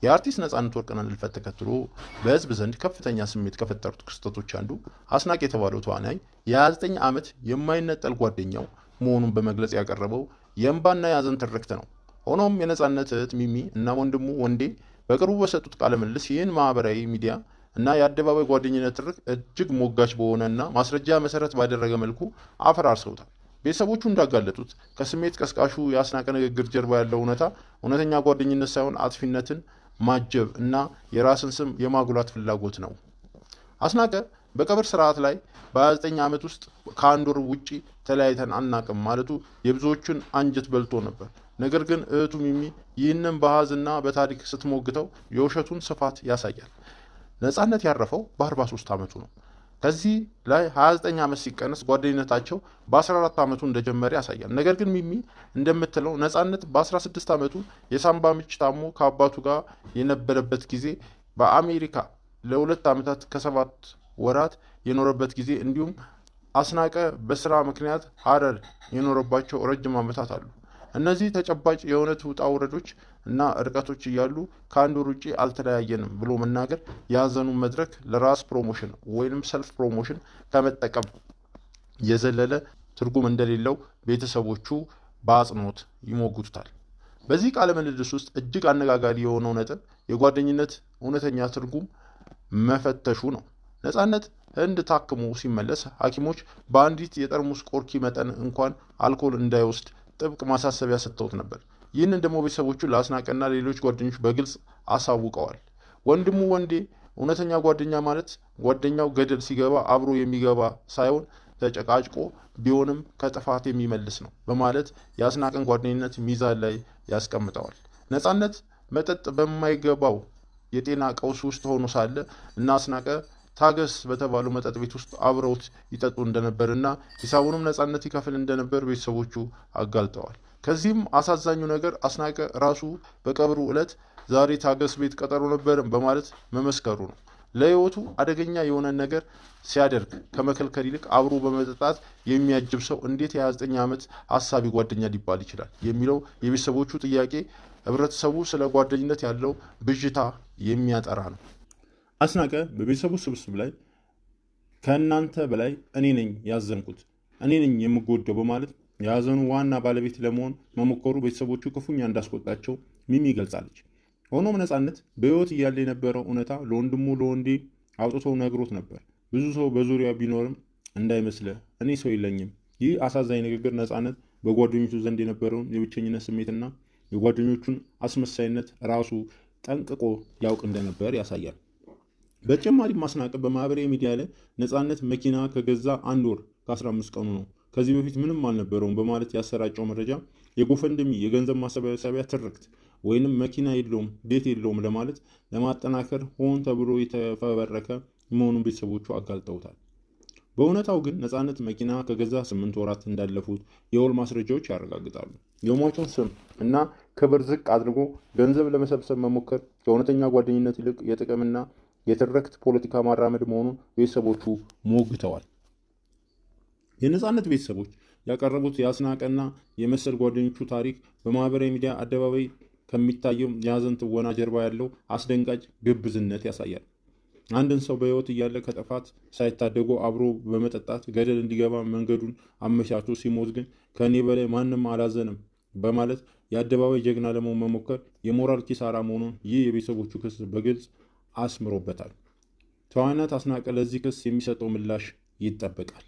የአርቲስት ነጻነት ወርቅነህን ህልፈት ተከትሎ በህዝብ ዘንድ ከፍተኛ ስሜት ከፈጠሩት ክስተቶች አንዱ አስናቀ የተባለው ተዋናይ የ29 ዓመት የማይነጠል ጓደኛው መሆኑን በመግለጽ ያቀረበው የእንባና የሐዘን ትርክት ነው። ሆኖም የነጻነት እህት ሚሚ እና ወንድሙ ወንዴ በቅርቡ በሰጡት ቃለ ምልልስ ይህን ማህበራዊ ሚዲያ እና የአደባባይ ጓደኝነት ትርክ እጅግ ሞጋች በሆነና ማስረጃ መሰረት ባደረገ መልኩ አፈራርሰውታል። ቤተሰቦቹ እንዳጋለጡት ከስሜት ቀስቃሹ የአስናቀ ንግግር ጀርባ ያለው እውነተኛ ጓደኝነት ሳይሆን አጥፊነትን ማጀብ እና የራስን ስም የማጉላት ፍላጎት ነው። አስናቀ በቀብር ስርዓት ላይ በ29 ዓመት ውስጥ ከአንድ ወር ውጪ ተለያይተን አናቅም ማለቱ የብዙዎችን አንጀት በልቶ ነበር። ነገር ግን እህቱ ሚሚ ይህንን በሐዘንና በታሪክ ስትሞግተው የውሸቱን ስፋት ያሳያል። ነጻነት ያረፈው በ43 ዓመቱ ነው። ከዚህ ላይ 29 ዓመት ሲቀነስ ጓደኝነታቸው በ14 ዓመቱ እንደጀመረ ያሳያል። ነገር ግን ሚሚ እንደምትለው ነጻነት በ16 ዓመቱ የሳምባ ምች ታሞ ከአባቱ ጋር የነበረበት ጊዜ፣ በአሜሪካ ለ2 ዓመታት ከ7 ወራት የኖረበት ጊዜ እንዲሁም አስናቀ በስራ ምክንያት ሀረር የኖረባቸው ረጅም ዓመታት አሉ። እነዚህ ተጨባጭ የእውነት ውጣ ውረዶች እና ርቀቶች እያሉ ከአንድ ወር ውጪ አልተለያየንም ብሎ መናገር የሐዘኑን መድረክ ለራስ ፕሮሞሽን ወይም ሰልፍ ፕሮሞሽን ከመጠቀም የዘለለ ትርጉም እንደሌለው ቤተሰቦቹ በአጽንኦት ይሞግቱታል። በዚህ ቃለ ምልልስ ውስጥ እጅግ አነጋጋሪ የሆነው ነጥብ የጓደኝነት እውነተኛ ትርጉም መፈተሹ ነው። ነጻነት ህንድ ታክሞ ሲመለስ ሐኪሞች በአንዲት የጠርሙስ ቆርኪ መጠን እንኳን አልኮል እንዳይወስድ ጥብቅ ማሳሰቢያ ሰጥተውት ነበር። ይህንን ደግሞ ቤተሰቦቹ ለአስናቀና ሌሎች ጓደኞች በግልጽ አሳውቀዋል። ወንድሙ ወንዴ እውነተኛ ጓደኛ ማለት ጓደኛው ገደል ሲገባ አብሮ የሚገባ ሳይሆን ተጨቃጭቆ ቢሆንም ከጥፋት የሚመልስ ነው በማለት የአስናቀን ጓደኝነት ሚዛን ላይ ያስቀምጠዋል። ነጻነት መጠጥ በማይገባው የጤና ቀውስ ውስጥ ሆኖ ሳለ እና አስናቀ ታገስ በተባለው መጠጥ ቤት ውስጥ አብረውት ይጠጡ እንደነበርና ሂሳቡንም ነጻነት ይከፍል እንደነበር ቤተሰቦቹ አጋልጠዋል። ከዚህም አሳዛኙ ነገር አስናቀ ራሱ በቀብሩ ዕለት ዛሬ ታገስ ቤት ቀጠሮ ነበርም በማለት መመስከሩ ነው። ለህይወቱ አደገኛ የሆነ ነገር ሲያደርግ ከመከልከል ይልቅ አብሮ በመጠጣት የሚያጅብ ሰው እንዴት የ29 ዓመት ሀሳቢ ጓደኛ ሊባል ይችላል የሚለው የቤተሰቦቹ ጥያቄ ህብረተሰቡ ስለ ጓደኝነት ያለው ብዥታ የሚያጠራ ነው። አስናቀ በቤተሰቡ ስብስብ ላይ ከእናንተ በላይ እኔ ነኝ ያዘንኩት፣ እኔ ነኝ የምጎደው በማለት የሐዘኑ ዋና ባለቤት ለመሆን መሞከሩ ቤተሰቦቹ ክፉኛ እንዳስቆጣቸው ሚሚ ገልጻለች። ሆኖም ነጻነት በህይወት እያለ የነበረው እውነታ ለወንድሙ ለወንዴ አውጥቶ ነግሮት ነበር። ብዙ ሰው በዙሪያ ቢኖርም እንዳይመስለ እኔ ሰው የለኝም። ይህ አሳዛኝ ንግግር ነጻነት በጓደኞቹ ዘንድ የነበረውን የብቸኝነት ስሜትና የጓደኞቹን አስመሳይነት ራሱ ጠንቅቆ ያውቅ እንደነበር ያሳያል። በተጨማሪም አስናቀ በማህበራዊ ሚዲያ ላይ ነጻነት መኪና ከገዛ 1 ወር ከ15 ቀኑ ነው፣ ከዚህ በፊት ምንም አልነበረውም በማለት ያሰራጨው መረጃ የጎፈንድሚ የገንዘብ ማሰባሰቢያ ትርክት ወይንም መኪና የለውም ቤት የለውም ለማለት ለማጠናከር ሆን ተብሎ የተፈበረከ መሆኑን ቤተሰቦቹ አጋልጠውታል። በእውነታው ግን ነጻነት መኪና ከገዛ 8 ወራት እንዳለፉት የውል ማስረጃዎች ያረጋግጣሉ። የሟቹን ስም እና ክብር ዝቅ አድርጎ ገንዘብ ለመሰብሰብ መሞከር ከእውነተኛ ጓደኝነት ይልቅ የጥቅምና የትርክት ፖለቲካ ማራመድ መሆኑን ቤተሰቦቹ ሞግተዋል። የነጻነት ቤተሰቦች ያቀረቡት የአስናቀና የመሰል ጓደኞቹ ታሪክ በማህበራዊ ሚዲያ አደባባይ ከሚታየው የሐዘን ትወና ጀርባ ያለው አስደንጋጭ ግብዝነት ያሳያል። አንድን ሰው በህይወት እያለ ከጥፋት ሳይታደጉ አብሮ በመጠጣት ገደል እንዲገባ መንገዱን አመቻችቶ ሲሞት ግን ከእኔ በላይ ማንም አላዘንም በማለት የአደባባይ ጀግና ለመሆን መሞከር የሞራል ኪሳራ መሆኑን ይህ የቤተሰቦቹ ክስ በግልጽ አስምሮበታል። ተዋናይት አስናቀ ለዚህ ክስ የሚሰጠው ምላሽ ይጠበቃል።